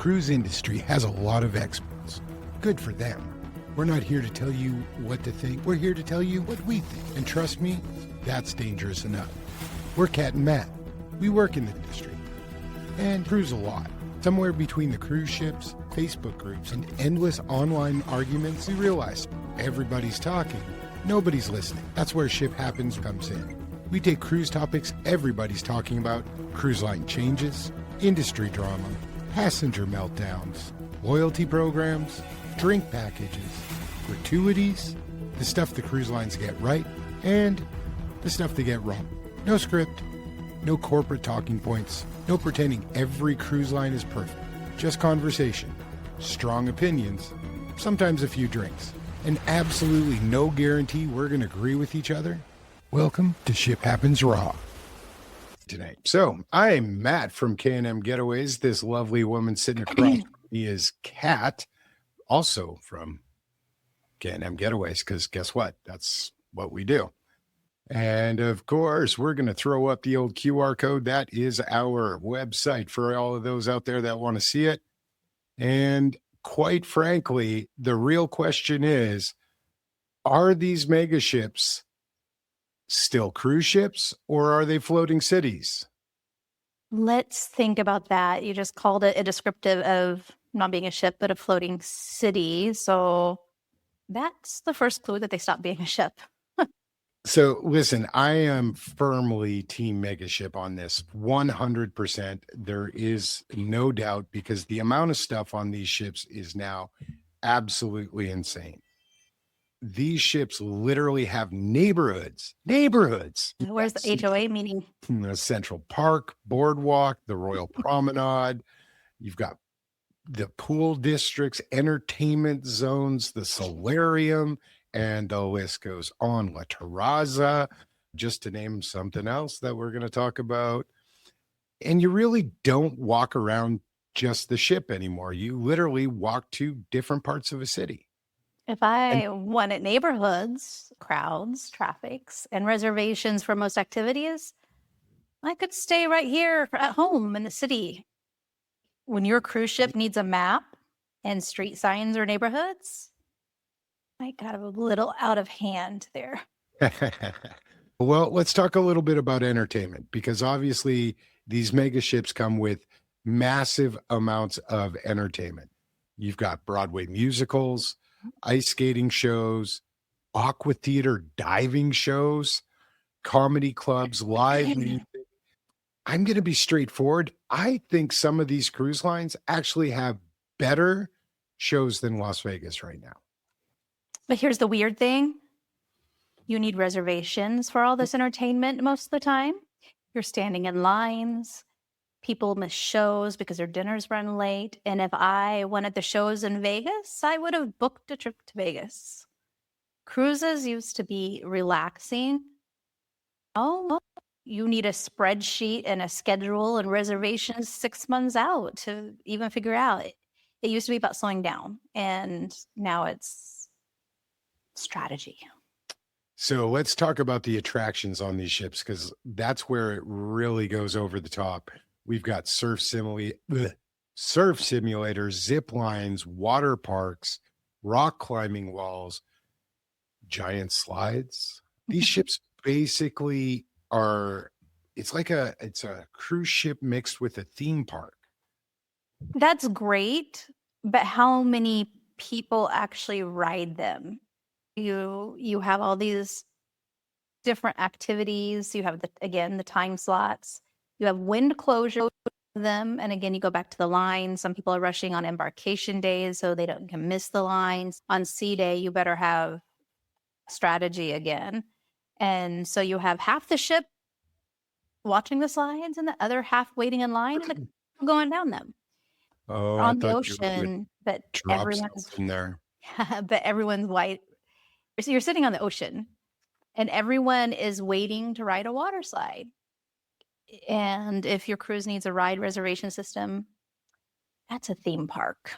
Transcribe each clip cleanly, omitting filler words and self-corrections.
cruise industry has a lot of experts. Good for them. We're not here to tell you what to think. We're here to tell you what we think. And trust me, that's dangerous enough. We're Kat and Matt. We work in the industry and cruise a lot. Somewhere between the cruise ships, Facebook groups, and endless online arguments, we realize everybody's talking. Nobody's listening. That's where Ship Happens comes in. We take cruise topics everybody's talking about, cruise line changes, industry drama, passenger meltdowns, loyalty programs, drink packages, gratuities, the stuff the cruise lines get right, and the stuff they get wrong. No script, no corporate talking points, no pretending every cruise line is perfect. Just conversation, strong opinions, sometimes a few drinks, and absolutely no guarantee we're going to agree with each other. Welcome to Ship Happens Raw tonight. So I'm Matt from K&M Getaways. This lovely woman sitting across from me is Kat, also from K&M Getaways, because guess what? That's what we do. And of course, we're going to throw up the old QR code. That is our website for all of those out there that want to see it. And quite frankly, the real question is, are these mega ships still cruise ships or are they floating cities? Let's think about that. You just called it a descriptive of not being a ship, but a floating city. So that's the first clue that they stopped being a ship. So listen, I am firmly team megaship on this 100%. There is no doubt because the amount of stuff on these ships is now absolutely insane. These ships literally have neighborhoods. Where's the HOA meaning? The Central Park, Boardwalk, the Royal Promenade. You've got the pool districts, entertainment zones, the solarium, and the list goes on. La Terraza, just to name something else that we're going to talk about. And you really don't walk around just the ship anymore. You literally walk to different parts of a city. If I wanted neighborhoods, crowds, traffics, and reservations for most activities, I could stay right here at home in the city. When your cruise ship needs a map and street signs or neighborhoods, I got a little out of hand there. Well, let's talk a little bit about entertainment because obviously these mega ships come with massive amounts of entertainment. You've got Broadway musicals, ice skating shows, aqua theater diving shows, comedy clubs, live music. I'm going to be straightforward. I think some of these cruise lines actually have better shows than Las Vegas right now. But here's the weird thing. You need reservations for all this entertainment most of the time. You're standing in lines. People miss shows because their dinners run late. And if I wanted the shows in Vegas, I would have booked a trip to Vegas. Cruises used to be relaxing. Oh, you need a spreadsheet and a schedule and reservations 6 months out to even figure out. It used to be about slowing down, and now it's strategy. So let's talk about the attractions on these ships because that's where it really goes over the top. We've got surf simulators, zip lines, water parks, rock climbing walls, giant slides. These ships basically it's a cruise ship mixed with a theme park. That's great, but how many people actually ride them? You have all these different activities. You have the time slots. You have wind closure of them. And again, you go back to the line. Some people are rushing on embarkation days so they can miss the lines. On sea day, you better have strategy again. And so you have half the ship watching the slides and the other half waiting in line and going down them. Oh, on the ocean, but everyone's in there. but everyone's white. So you're sitting on the ocean and everyone is waiting to ride a water slide. And if your cruise needs a ride reservation system, that's a theme park.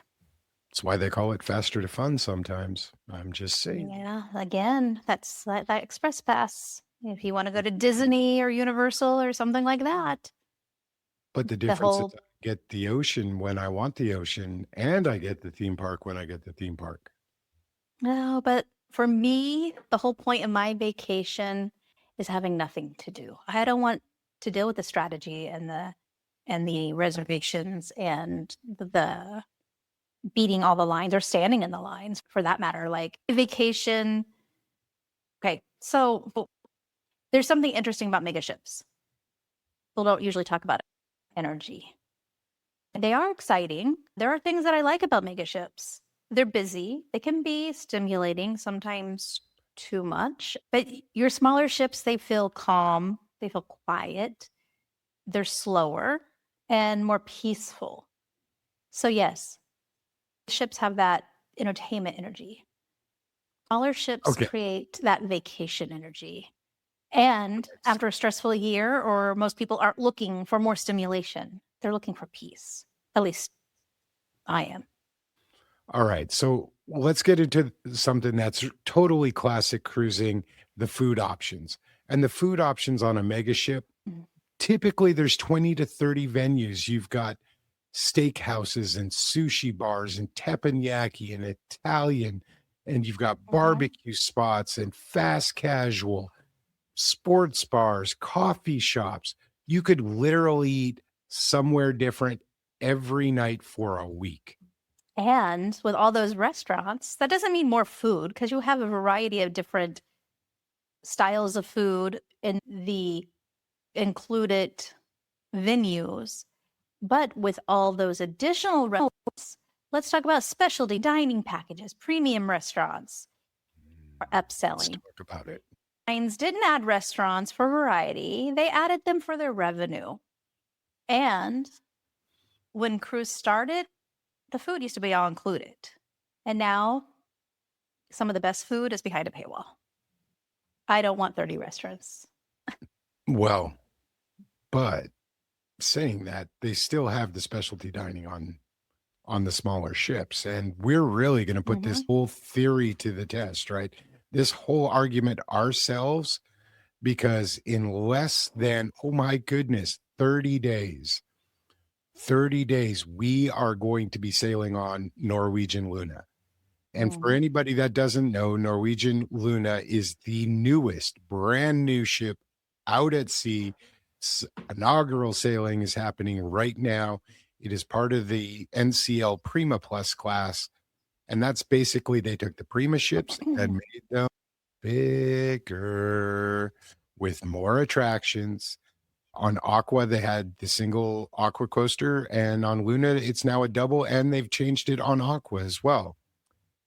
That's why they call it faster to fun sometimes. I'm just saying. Yeah, again, that's that express pass. If you want to go to Disney or Universal or something like that. But the The difference is whole I get the ocean when I want the ocean, and I get the theme park when I get the theme park. No, but for me, the whole point of my vacation is having nothing to do. I don't want to deal with the strategy and the reservations and the beating all the lines or standing in the lines for that matter. Like vacation. Okay, so there's something interesting about mega ships. People don't usually talk about energy. They are exciting. There are things that I like about mega ships. They're busy. They can be stimulating, sometimes too much. But your smaller ships, they feel calm, they feel quiet, they're slower and more peaceful. So, yes, ships have that entertainment energy. Smaller ships Okay. create that vacation energy. And after a stressful year, or most people aren't looking for more stimulation, they're looking for peace. At least I am. All right. So let's get into something that's totally classic cruising, the food options. And the food options on a mega ship, Mhm. typically there's 20 to 30 venues. You've got steakhouses and sushi bars and teppanyaki and Italian, and you've got Mhm. barbecue spots and fast casual, sports bars, coffee shops. You could literally eat somewhere different every night for a week. And with all those restaurants, that doesn't mean more food because you have a variety of different styles of food in the included venues. But with all those additional restaurants, let's talk about specialty dining packages, premium restaurants, or Let's upselling. talk about it. Airlines didn't add restaurants for variety, they added them for their revenue. And when cruise started, the food used to be all included. And now some of the best food is behind a paywall. I don't want 30 restaurants. Well, but saying that, they still have the specialty dining on the smaller ships, and we're really going to put this Mhm. whole theory to the test, right? This whole argument ourselves, because in less than, oh my goodness, 30 days, we are going to be sailing on Norwegian Luna. And for Mhm. anybody that doesn't know, Norwegian Luna is the newest, brand new ship out at sea. Inaugural sailing is happening right now. It is part of the NCL Prima Plus class. And that's basically they took the Prima ships and made them bigger with more attractions. On Aqua, they had the single Aqua coaster, and on Luna, it's now a double, and they've changed it on Aqua as well.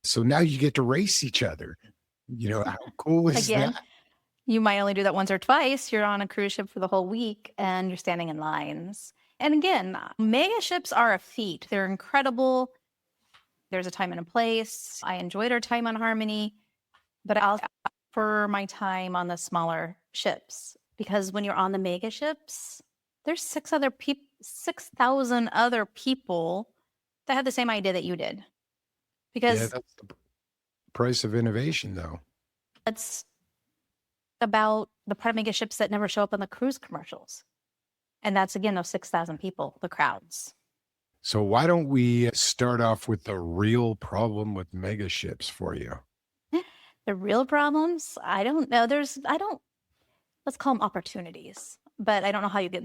So now you get to race each other. How cool is Again, that? you might only do that once or twice. You're on a cruise ship for the whole week and you're standing in lines. And again, mega ships are a feat. They're incredible. There's a time and a place. I enjoyed our time on Harmony, but I'll for my time on the smaller ships because when you're on the mega ships, there's 6,000 other people that had the same idea that you did. Yeah, Because that's the price of innovation, though. it's about the part of mega ships that never show up in the cruise commercials. And that's again those 6,000 people, the crowds. So why don't we start off with the real problem with mega ships for you? The real problems, I don't know. Let's call them opportunities, but I don't know how you get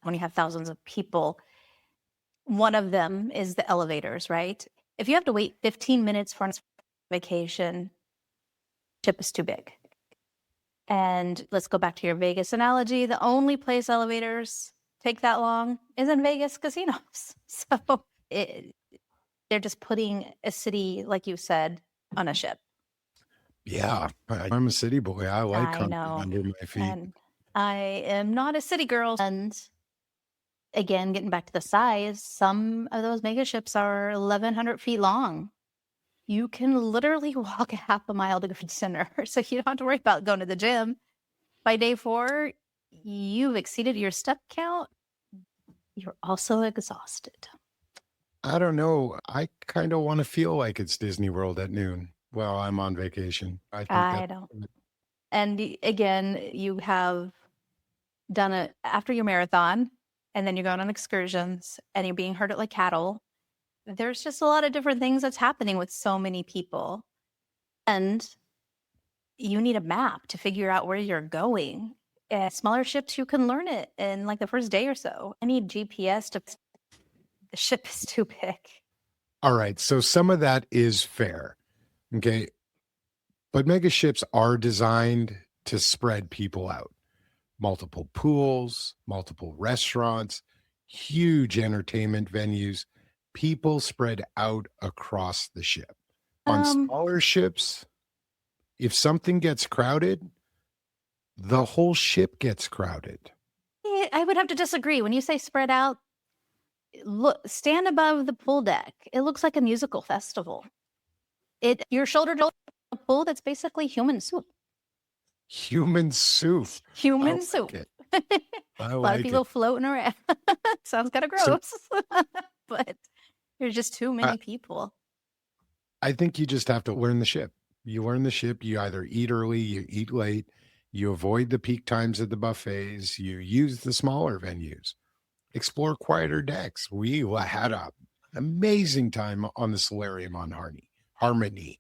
when you have thousands of people. One of them is the elevators, right? If you have to wait 15 minutes for a vacation, ship is too big. And let's go back to your Vegas analogy. The only place elevators take that long is in Vegas casinos. So they're just putting a city, like you said, on a ship. Yeah, I'm a city boy. I like I concrete know. under my feet. And I am not a city girl. And again, getting back to the size, some of those mega ships are 1,100 feet long. You can literally walk a half a mile to go to dinner. So you don't have to worry about going to the gym. By day 4, you've exceeded your step count. You're also exhausted. I don't know. I kind of want to feel like it's Disney World at noon while I'm on vacation. I think I that don't. And again, you have done it after your marathon. and then you're going on excursions and you're being herded like cattle. There's just a lot of different things that's happening with so many people. And you need a map to figure out where you're going. Smaller ships, you can learn it in like the first day or so. I need GPS to, the ship is too big. All right. So some of that is fair. Okay. But mega ships are designed to spread people out. Multiple pools, multiple restaurants, huge entertainment venues, people spread out across the ship. On smaller ships, if something gets crowded, the whole ship gets crowded. I would have to disagree. When you say spread out, look, stand above the pool deck. It looks like a musical festival. Your shoulder to a pool that's basically human soup. Human soup. Human soup. A lot of people floating around. Sounds kind of gross, but there's just too many people. I think you just have to learn the ship. You learn the ship. You either eat early, you eat late, you avoid the peak times of the buffets, you use the smaller venues, explore quieter decks. We had an amazing time on the Solarium on Harmony.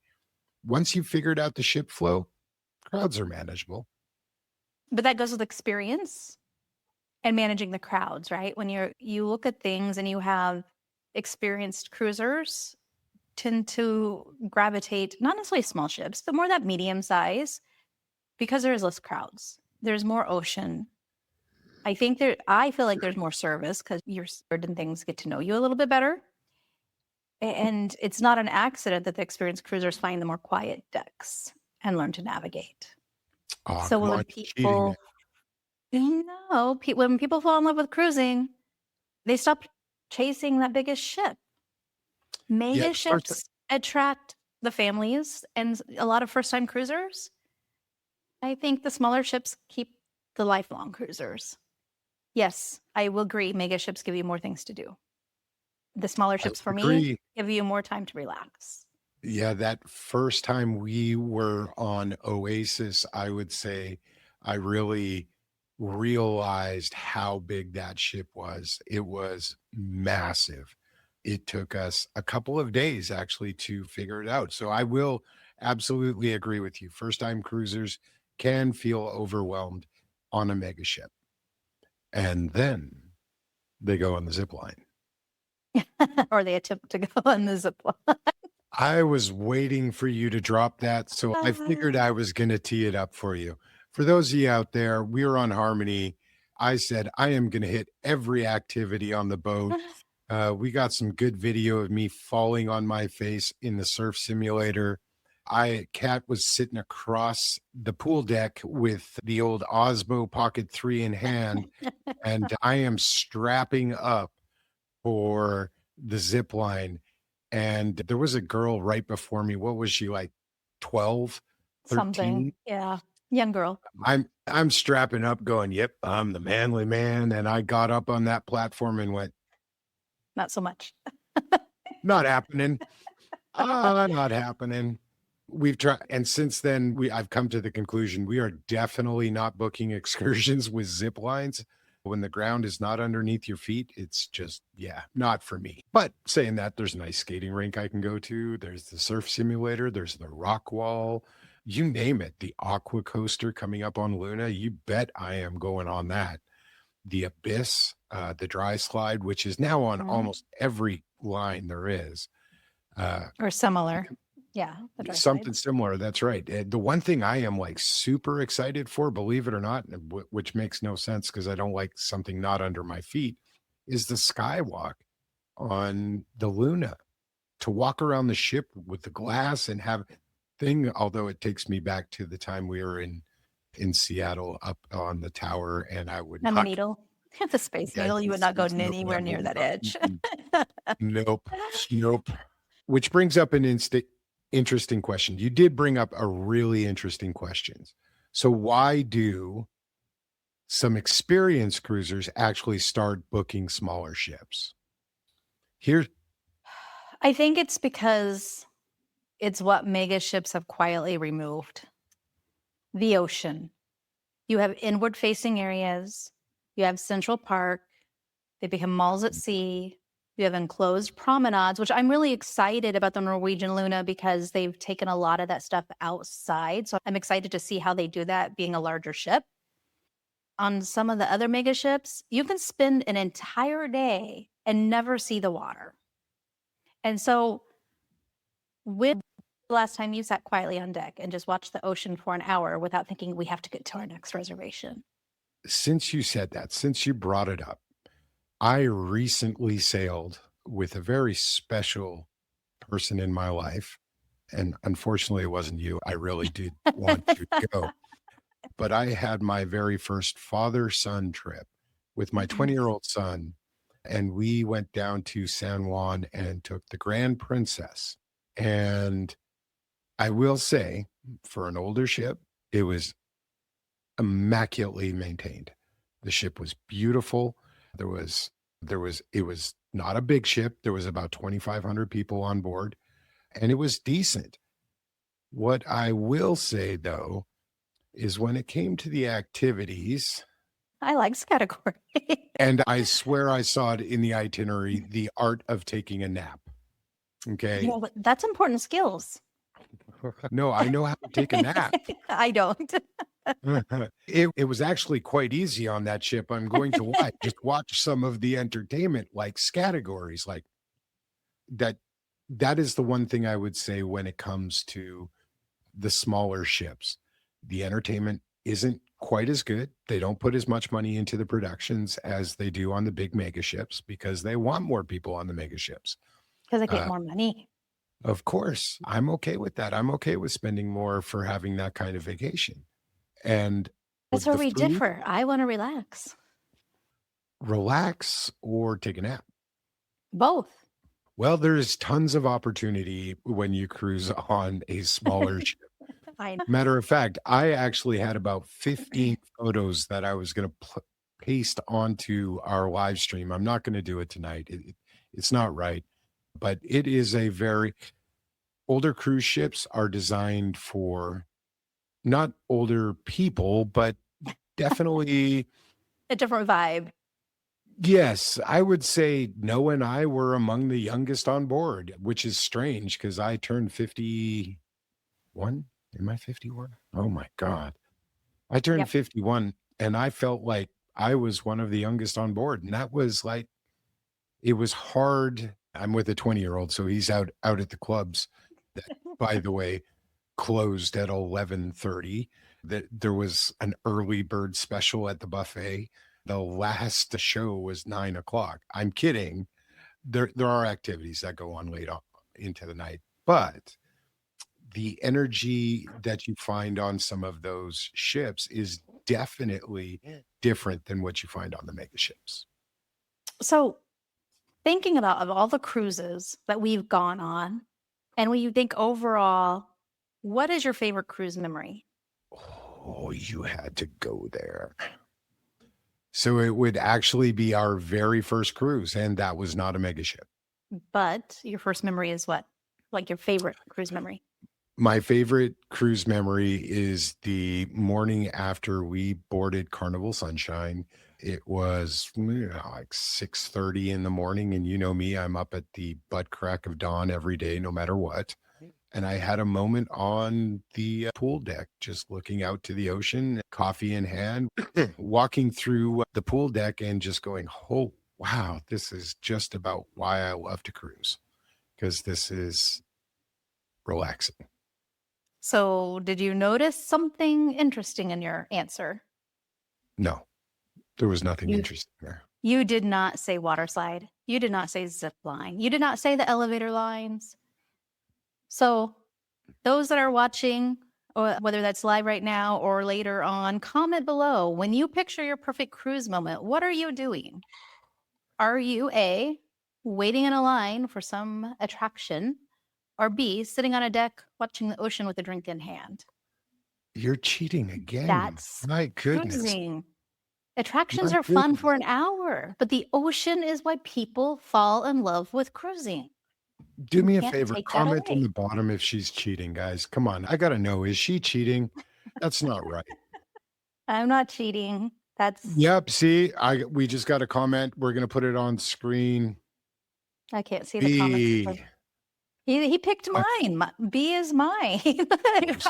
Once you've figured out the ship flow, crowds are manageable. But that goes with experience and managing the crowds, right? When you look at things and you have experienced cruisers tend to gravitate, not necessarily small ships, but more that medium size, because there's less crowds. There's more ocean. I feel like there's more service because you're certain things get to know you a little bit better. And it's not an accident that the experienced cruisers find the more quiet decks and learn to navigate. So when people, when people fall in love with cruising, they stop chasing that biggest ship. Mega ships attract the families and a lot of first-time cruisers. I think the smaller ships keep the lifelong cruisers. Yes, I will agree. Mega ships give you more things to do. The smaller ships, for me, give you more time to relax. Yeah, that first time we were on Oasis, I would say I really realized how big that ship was. It was massive. It took us a couple of days actually to figure it out. So I will absolutely agree with you. First-time cruisers can feel overwhelmed on a mega ship. And then they go on the zip line. Or they attempt to go on the zip line. I was waiting for you to drop that, so I figured I was going to tee it up for you. For those of you out there, we were on Harmony. I said, I am going to hit every activity on the boat. We got some good video of me falling on my face in the surf simulator. Kat was sitting across the pool deck with the old Osmo Pocket 3 in hand, and I am strapping up for the zip line. And there was a girl right before me. What was she, like 12, 13? Something. Yeah. Young girl. I'm strapping up going, yep, I'm the manly man. And I got up on that platform and went, not so much. Not happening. Not happening. We've tried. And since then, I've come to the conclusion we are definitely not booking excursions with zip lines. When the ground is not underneath your feet, it's just, not for me. But saying that, there's a nice skating rink I can go to. There's the surf simulator. There's the rock wall. You name it. The aqua coaster coming up on Luna. You bet I am going on that. The Abyss, the dry slide, which is now on almost every line there is. Or similar. Yeah. Something similar. That's right. The one thing I am like super excited for, believe it or not, which makes no sense because I don't like something not under my feet, is the skywalk on the Luna. To walk around the ship with the glass and have thing, although it takes me back to the time we were in Seattle up on the tower, and I would not. The needle. The Space Needle. You would not go anywhere near that edge. Nope. Which brings up an interesting question. You did bring up a really interesting question. So why do some experienced cruisers actually start booking smaller ships? I think it's because it's what mega ships have quietly removed. The ocean. You have inward facing areas. You have Central Park. They become malls at sea. You have enclosed promenades, which I'm really excited about the Norwegian Luna because they've taken a lot of that stuff outside. So I'm excited to see how they do that being a larger ship. On some of the other mega ships, you can spend an entire day and never see the water. And so, when the last time you sat quietly on deck and just watched the ocean for an hour without thinking we have to get to our next reservation? Since you said that, since you brought it up, I recently sailed with a very special person in my life. And unfortunately, it wasn't you. I really did want to go. But I had my very first father-son trip with my Mhm. 20-year-old son, and we went down to San Juan and took the Grand Princess. And I will say, for an older ship, it was immaculately maintained. The ship was beautiful. It was not a big ship. There was about 2,500 people on board, and it was decent. What I will say, though, is when it came to the activities, I like category. and I swear I saw it in the itinerary, the art of taking a nap. Okay. But that's important skills. No, I know how to take a nap. I don't. It was actually quite easy on that ship. I'm going to just watch some of the entertainment, like categories, like that. That is the one thing I would say when it comes to the smaller ships. The entertainment isn't quite as good. They don't put as much money into the productions as they do on the big mega ships because they want more people on the mega ships. Because I get Uh, more money. of course, I'm okay with that. I'm okay with spending more for having that kind of vacation. And That's with where the we food, differ. I want to relax. relax or take a nap. Both. Well, there's tons of opportunity when you cruise on a smaller ship. I Matter of fact, I actually had about 15 photos that I was going to paste onto our live stream. I'm not going to do it tonight. It's not right, but it is a very older cruise ships are designed for not older people, but definitely, a different vibe. yes, I would say Noah and I were among the youngest on board, which is strange because I turned 51. Am I 51? Oh my God. I turned Yep. 51 and I felt like I was one of the youngest on board. And that was like, it was hard. I'm with a 20-year-old, so he's out at the clubs that, by the way, closed at 11:30. That there was an early bird special at the buffet. The last show was 9 o'clock. I'm kidding. There are activities that go on late on into the night, but the energy that you find on some of those ships is definitely different than what you find on the mega ships. So, thinking about of all the cruises that we've gone on, and when you think overall, what is your favorite cruise memory? Oh, you had to go there. So it would actually be our very first cruise, and that was not a mega ship. But your first memory is what? Like your favorite cruise memory? My favorite cruise memory is the morning after we boarded Carnival Sunshine. It was like 6:30 in the morning, and you know me, I'm up at the butt crack of dawn every day, no matter what. And I had a moment on the pool deck, just looking out to the ocean, coffee in hand, walking through the pool deck and just going, oh, wow, this is just about why I love to cruise, because this is relaxing. So, did you notice something interesting in your answer? No, there was nothing You interesting there. you did not say water slide. You did not say zip line. You did not say the elevator lines. So, those that are watching, or whether that's live right now or later on, comment below. When you picture your perfect cruise moment, what are you doing? Are you A, waiting in a line for some attraction, or B, sitting on a deck watching the ocean with a drink in hand? You're cheating again. That's My goodness. cruising. Attractions My are fun goodness. for an hour, but the ocean is why people fall in love with cruising. Do You me a can't favor, take that comment in away. the bottom if she's cheating, guys. Come on. I got to know, is she cheating? That's not right. I'm not cheating. That's Yep. See, we just got a comment. We're gonna put it on screen. I can't see the comments. B. He picked Uh, mine. B is mine.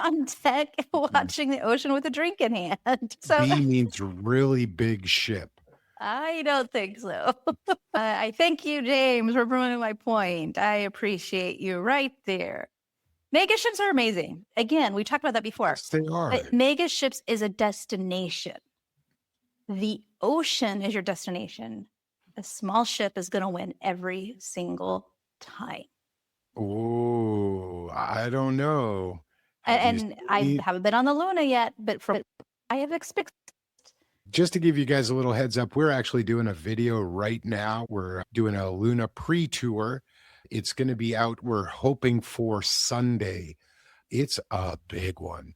On deck, watching the ocean with a drink in hand. So B means really big ship. I don't think so. I thank you, James, for proving my point. I appreciate you right there. Mega ships are amazing. Again, we talked about that before. Yes, they are. But mega ships is a destination. The ocean is your destination. A small ship is going to win every single time. Oh, I don't know. And I haven't been on the Luna yet, but I have expected. Just to give you guys a little heads up, we're actually doing a video right now. We're doing a Luna pre-tour. It's going to be out, we're hoping for Sunday. It's a big one.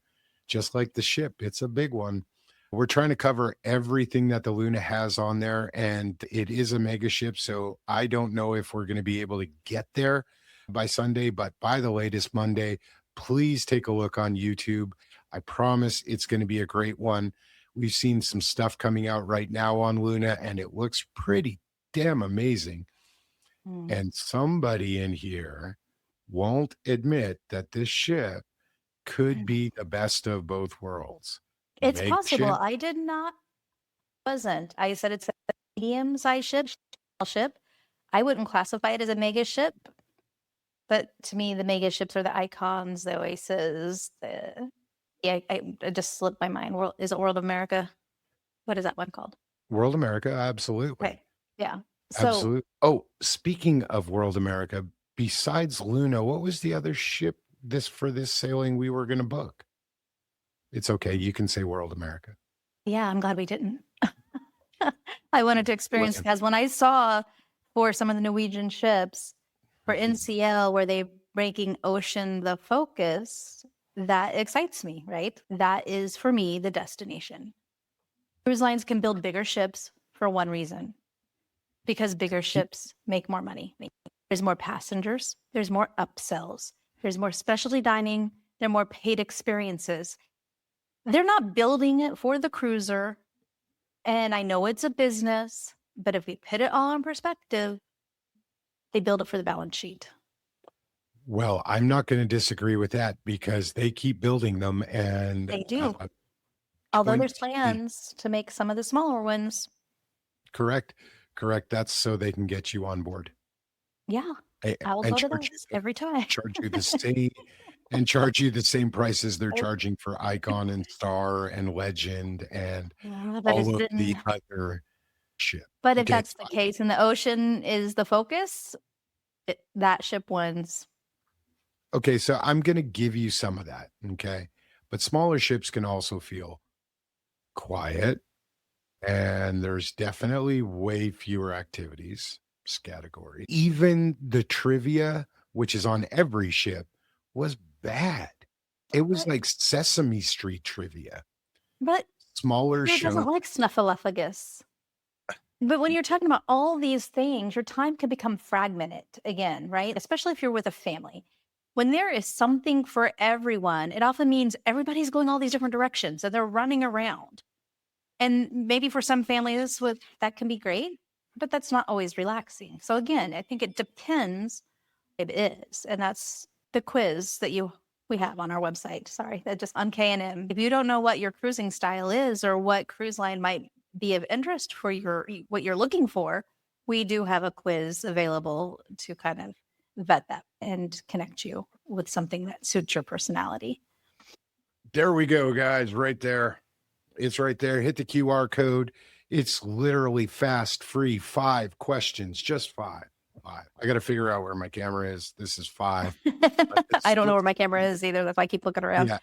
Just like the ship, it's a big one. We're trying to cover everything that the Luna has on there, and it is a mega ship. So I don't know if we're going to be able to get there by Sunday, but by the latest Monday, please take a look on YouTube. I promise it's going to be a great one. We've seen some stuff coming out right now on Luna, and it looks pretty damn amazing. And somebody in here won't admit that this ship could be the best of both worlds. It's Mega possible. ship. I did not. Wasn't. I said it's a medium-sized ship. I wouldn't classify it as a mega ship. But to me, the mega ships are the icons, the Oasis. I just slipped my mind. Is it World of America? What is that one called? World America, absolutely. Okay. Yeah. So, Absolutely. Oh, speaking of World America, besides Luna, what was the other ship for this sailing we were going to book? It's okay. You can say World America. yeah, I'm glad we didn't. I wanted to experience, because when I saw for some of the Norwegian ships for NCL where they making ocean the focus, that excites me, right? That is for me the destination. Cruise lines can build bigger ships for one reason, because bigger ships make more money. There's more passengers, there's more upsells, there's more specialty dining, there are more paid experiences. They're not building it for the cruiser. And I know it's a business, but if we put it all in perspective, they build it for the balance sheet. Well, I'm not going to disagree with that, because they keep building them, and They do. Although there's 20 plans to make some of the smaller ones. Correct. That's so they can get you on board. Yeah, A- I will and go to charge those every time. charge you the same charge you the same prices they're charging for Icon and Star and Legend and Yeah, but all of it's the been- other ship. But if Okay. that's the case and the ocean is the focus, that ship wins. Okay, so I'm going to give you some of that, okay? But smaller ships can also feel quiet, and there's definitely way fewer activities category. Even the trivia, which is on every ship, was bad. It was like Sesame Street trivia. But Smaller who doesn't show. like Snuffleupagus? But when you're talking about all these things, your time can become fragmented again, right? Especially if you're with a family. When there is something for everyone, it often means everybody's going all these different directions and they're running around. And maybe for some families that can be great, but that's not always relaxing. So again, I think it depends. It is, and that's the quiz that we have on our website. Sorry, that just on K&M. If you don't know what your cruising style is or what cruise line might be of interest for what you're looking for, we do have a quiz available to kind of vet that and connect you with something that suits your personality. There we go, guys, right there. It's right there. Hit the QR code. It's literally fast, free, 5 questions, just 5. I got to figure out where my camera is. This is 5. I don't know where my camera is either if I keep looking around. Yeah.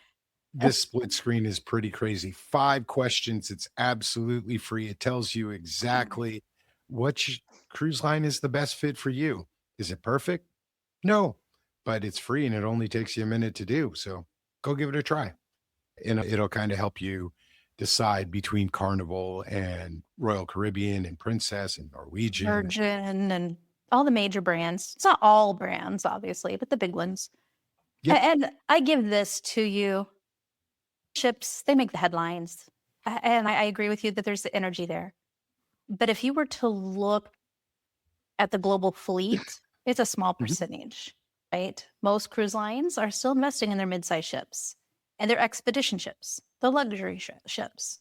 This split screen is pretty crazy. 5 questions. It's absolutely free. It tells you exactly which cruise line is the best fit for you. Is it perfect? No, but it's free and it only takes you a minute to do. So go give it a try. And it'll kind of help you decide between Carnival and Royal Caribbean and Princess and Norwegian. Virgin and all the major brands. It's not all brands, obviously, but the big ones. Yep. And I give this to you. Ships, they make the headlines. And I agree with you that there's the energy there. But if you were to look at the global fleet, it's a small Mhm. percentage, right? Most cruise lines are still investing in their mid-sized ships and their expedition ships, the luxury ships.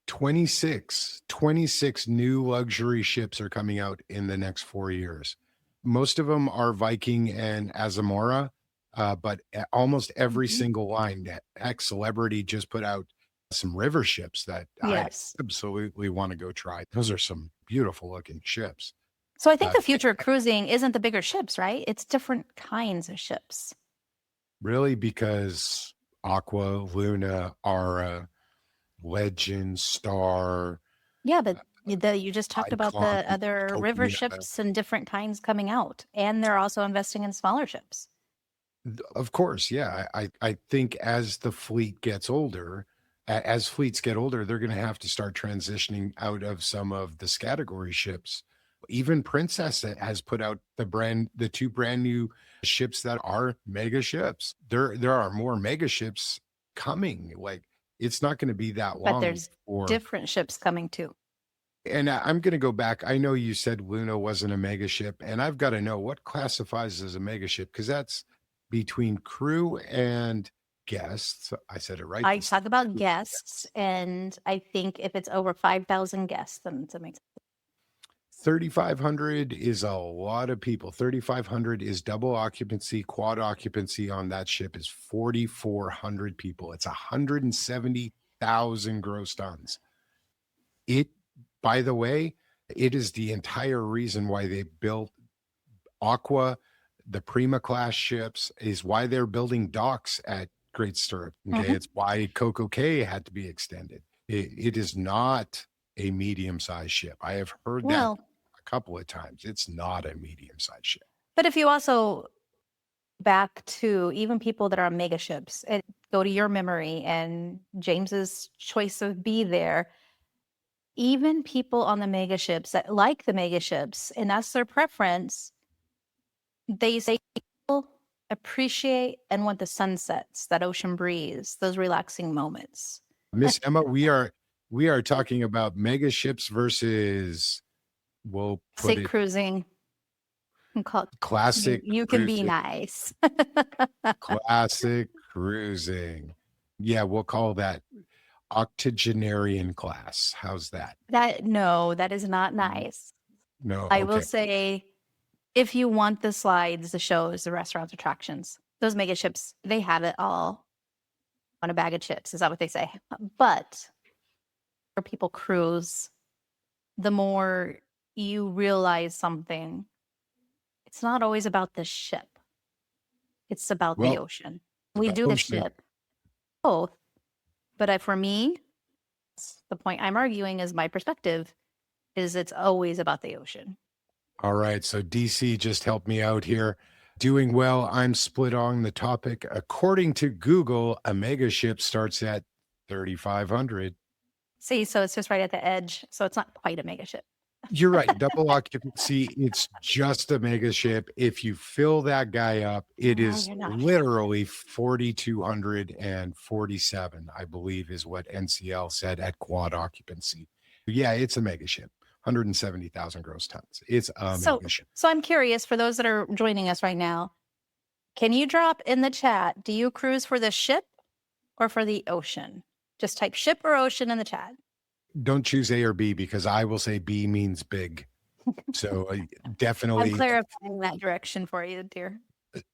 26 new luxury ships are coming out in the next 4 years. Most of them are Viking and Azamora, but almost every Mhm. single line that X Celebrity just put out some river ships that I Yes. absolutely want to go try. Those are some beautiful looking ships. So I think Uh, the future of cruising isn't the bigger ships, right? It's different kinds of ships. really, because Aqua, Luna, Ara, Legend, Star, Yeah, but you just talked about Icon, the other river Utopia. ships and different kinds coming out, and they're also investing in smaller ships. Of course, yeah. I think as the fleet gets older, as fleets get older, they're going to have to start transitioning out of some of the category ships. Even Princess has put out the two brand new ships that are mega ships. There are more mega ships coming. Like, it's not going to be that But long there's for. different ships coming too. And I'm going to go back. I know you said Luna wasn't a mega ship, and I've got to know what classifies as a mega ship, because that's between crew and guests. I said it right I this talk about time. guests, and I think if it's over 5,000 guests, then it's amazing. 3,500 is a lot of people. 3,500 is double occupancy. Quad occupancy on that ship is 4,400 people. It's 170,000 gross tons. It, by the way, it is the entire reason why they built Aqua, the Prima class ships, is why they're building docks at Great Stirrup. Okay. Mhm. It's why Coco Cay had to be extended. It is not a medium sized ship. I have heard that Well, a couple of times. It's not a medium sized ship. but if you also back to even people that are on mega ships and go to your memory and James's choice of be there, even people on the mega ships that like the mega ships, and that's their preference, they say people appreciate and want the sunsets, that ocean breeze, those relaxing moments. Miss Emma, we are talking about mega ships versus, we'll put Say it, cruising and call it, classic you can be cruising. nice. Classic cruising. Yeah, we'll call that octogenarian class. How's that? No, that is not nice. No, I will okay. say, if you want the slides, the shows, the restaurants, attractions, those mega ships, they have it all on a bag of chips. Is that what they say? But for people cruise, the more you realize something, it's not always about the ship. It's about the Well, ocean. We the do the ocean. ship, both. But for me, the point I'm arguing is my perspective is it's always about the ocean. All right. So DC just helped me out here. Doing well. I'm split on the topic. According to Google, a mega ship starts at 3,500. See, so it's just right at the edge. So it's not quite a mega ship. You're right. Double occupancy. It's just a mega ship. If you fill that guy up, it No, is you're not. literally 4,247, I believe, is what NCL said at quad occupancy. Yeah, it's a mega ship. 170,000 gross tons. It's a So, mega ship. so I'm curious for those that are joining us right now, can you drop in the chat? Do you cruise for the ship or for the ocean? Just type ship or ocean in the chat. Don't choose A or B, because I will say B means big. So definitely. I'm clarifying that direction for you, dear.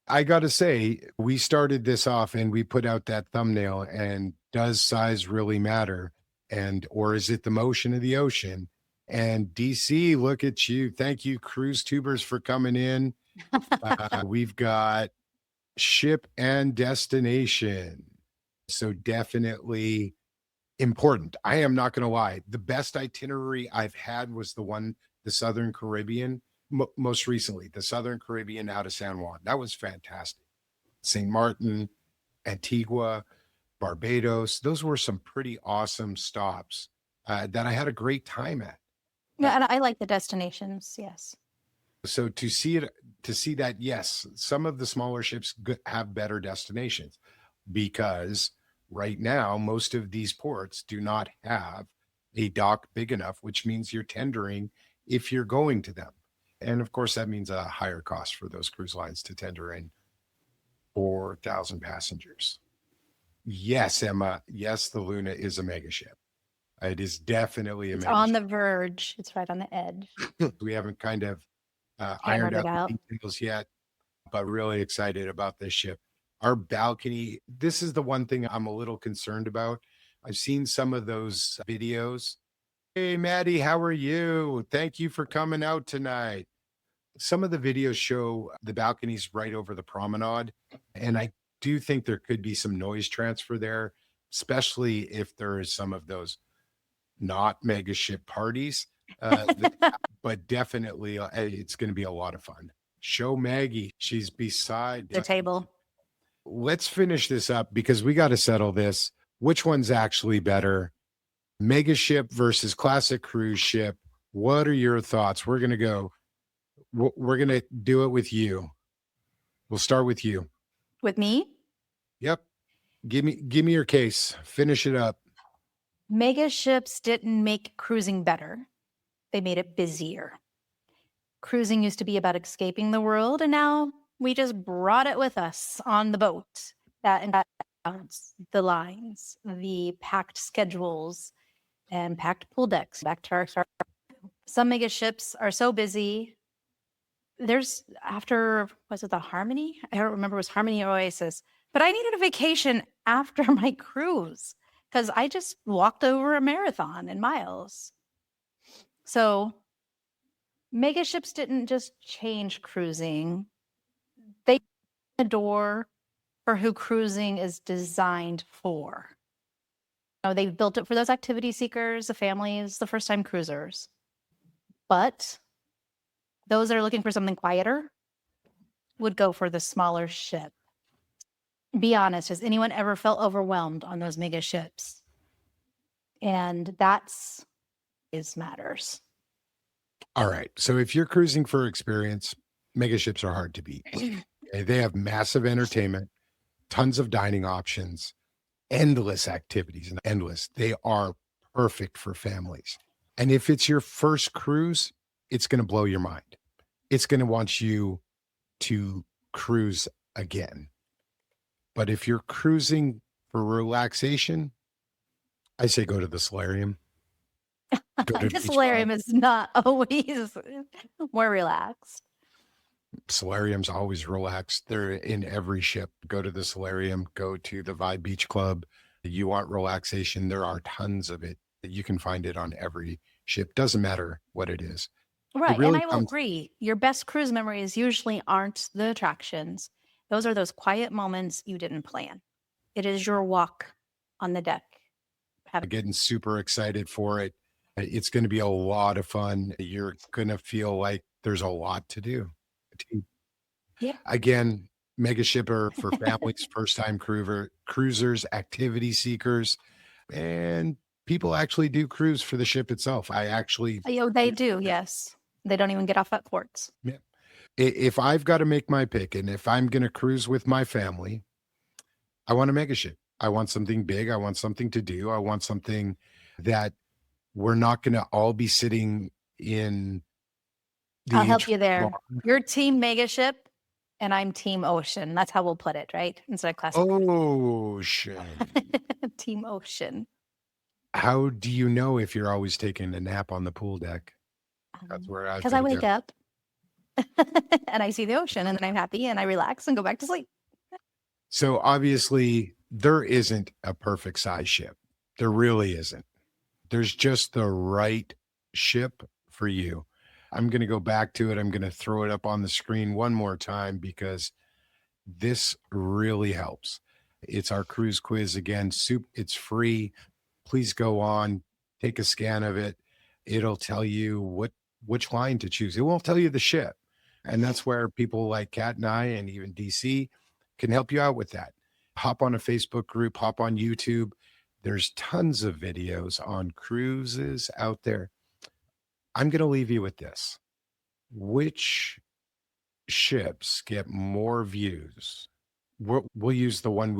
I got to say, we started this off and we put out that thumbnail, and does size really matter? Or is it the motion of the ocean? And DC, look at you. Thank you, cruise tubers, for coming in. We've got ship and destination. So definitely important. I am not going to lie. The best itinerary I've had was the Southern Caribbean, most recently, the Southern Caribbean out of San Juan. That was fantastic. St. Martin, Antigua, Barbados. Those were some pretty awesome stops that I had a great time at. Yeah, and I like the destinations. Yes. So to see that, yes, some of the smaller ships have better destinations, because right now, most of these ports do not have a dock big enough, which means you're tendering if you're going to them. And of course, that means a higher cost for those cruise lines to tender in 4,000 passengers. Yes, Emma. Yes, the Luna is a mega ship. It is definitely a It's mega on ship. the verge. It's right on the edge. We haven't kind of Hammered ironed it out out. the details yet, but really excited about this ship. Our balcony, this is the one thing I'm a little concerned about. I've seen some of those videos. Hey, Maddie, how are you? Thank you for coming out tonight. Some of the videos show the balconies right over the promenade, and I do think there could be some noise transfer there, especially if there is some of those not mega ship parties. But definitely, it's going to be a lot of fun. Show Maggie. She's beside The table. Let's finish this up because we got to settle this. Which one's actually better? Mega ship versus classic cruise ship. What are your thoughts? We're going to go. We're going to do it with you. We'll start with you. With me? Yep. Give me your case. Finish it up. Mega ships didn't make cruising better. They made it busier. Cruising used to be about escaping the world, and now we just brought it with us on the boat. That includes the lines, the packed schedules, and packed pool decks. Back to our some mega ships are so busy. There's was it the Harmony? I don't remember, it was Harmony or Oasis, but I needed a vacation after my cruise because I just walked over a marathon in miles. So mega ships didn't just change cruising. They opened the door for who cruising is designed for. They built it for those activity seekers, the families, the first-time cruisers. But those that are looking for something quieter would go for the smaller ship. Be honest, has anyone ever felt overwhelmed on those mega ships? And that's matters. All right. So if you're cruising for experience, mega ships are hard to beat. They have massive entertainment, tons of dining options, endless activities, and endless. They are perfect for families. And if it's your first cruise, it's going to blow your mind. It's going to want you to cruise again. But if you're cruising for relaxation, I say go to the Solarium. The Solarium is not always more relaxed. Solarium's always relaxed. They're in every ship. Go to the Solarium, go to the Vibe Beach Club. You want relaxation, there are tons of it. You can find it on every ship. Doesn't matter what it is. Right. Really and I will agree. Your best cruise memories usually aren't the attractions. Those are those quiet moments you didn't plan. It is your walk on the deck. Getting super excited for it. It's going to be a lot of fun. You're going to feel like there's a lot to do. Yeah. Again, mega shipper for families, first-time cruisers, activity seekers, and people actually do cruise for the ship itself. They do, yes. They don't even get off at ports. Yeah. If I've got to make my pick, and if I'm going to cruise with my family, I want a mega ship. I want something big. I want something to do. I want something that we're not going to all be sitting in. I'll help you there. You're team mega ship and I'm team ocean. That's how we'll put it, right? Instead of classic. Ocean. Team ocean. How do you know if you're always taking a nap on the pool deck? That's where because I wake up and I see the ocean and then I'm happy and I relax and go back to sleep. So obviously there isn't a perfect size ship. There really isn't. There's just the right ship for you. I'm going to go back to it. I'm going to throw it up on the screen one more time because this really helps. It's our cruise quiz again. It's free. Please go on, take a scan of it. It'll tell you which line to choose. It won't tell you the ship. And that's where people like Kat and I and even DC can help you out with that. Hop on a Facebook group, hop on YouTube. There's tons of videos on cruises out there. I'm going to leave you with this. Which ships get more views we'll use the one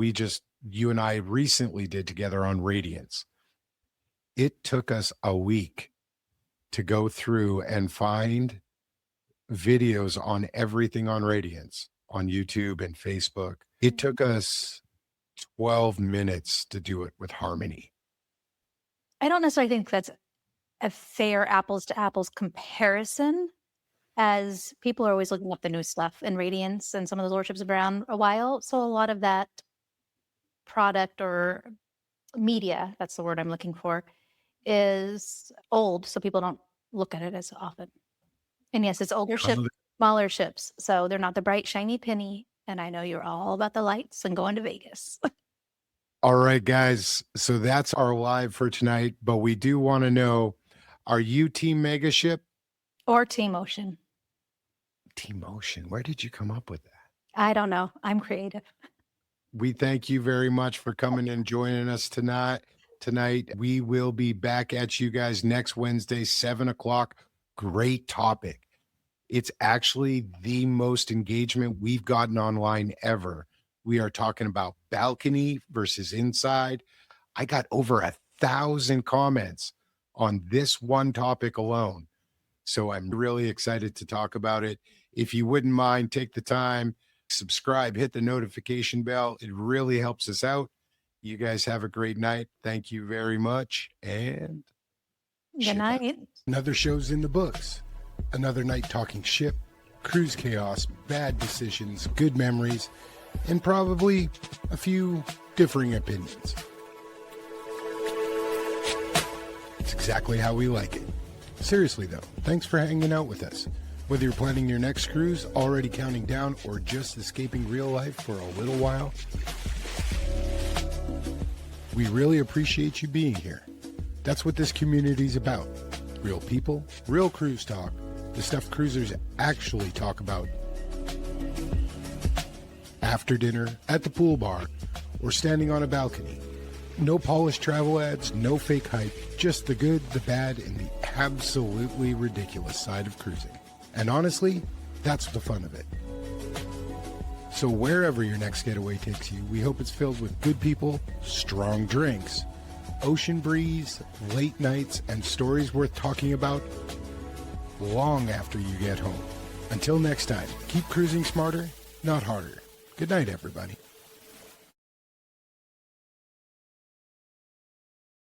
you and I recently did together on Radiance. It took us a week to go through and find videos on everything on Radiance, on YouTube and Facebook. It took us 12 minutes to do it with Harmony. I don't necessarily think that's a fair apples to apples comparison, as people are always looking up the new stuff in Radiance, and some of those lordships have been around a while. So a lot of that product or media, that's the word I'm looking for, is old. So people don't look at it as often. And yes, it's older ships, smaller ships. So they're not the bright, shiny penny. And I know you're all about the lights and going to Vegas. All right, guys. So that's our live for tonight. But we do want to know, are you Team Megaship? Or Team Ocean? Team Ocean. Where did you come up with that? I don't know. I'm creative. We thank you very much for coming and joining us tonight. We will be back at you guys next Wednesday, 7 o'clock. Great topic. It's actually the most engagement we've gotten online ever. We are talking about balcony versus inside. I got over 1,000 comments on this one topic alone. So I'm really excited to talk about it. If you wouldn't mind, take the time, subscribe, hit the notification bell. It really helps us out. You guys have a great night. Thank you very much. And good night. Another show's in the books. Another night talking ship, cruise chaos, bad decisions, good memories, and probably a few differing opinions. It's exactly how we like it. Seriously though, thanks for hanging out with us. Whether you're planning your next cruise, already counting down, or just escaping real life for a little while, we really appreciate you being here. That's what this community's about. Real people, real cruise talk, the stuff cruisers actually talk about after dinner, at the pool bar, or standing on a balcony. No polished travel ads, no fake hype, just the good, the bad, and the absolutely ridiculous side of cruising. And honestly, that's the fun of it. So wherever your next getaway takes you, we hope it's filled with good people, strong drinks, ocean breeze, late nights, and stories worth talking about long after you get home. Until next time, keep cruising smarter, not harder. Good night, everybody.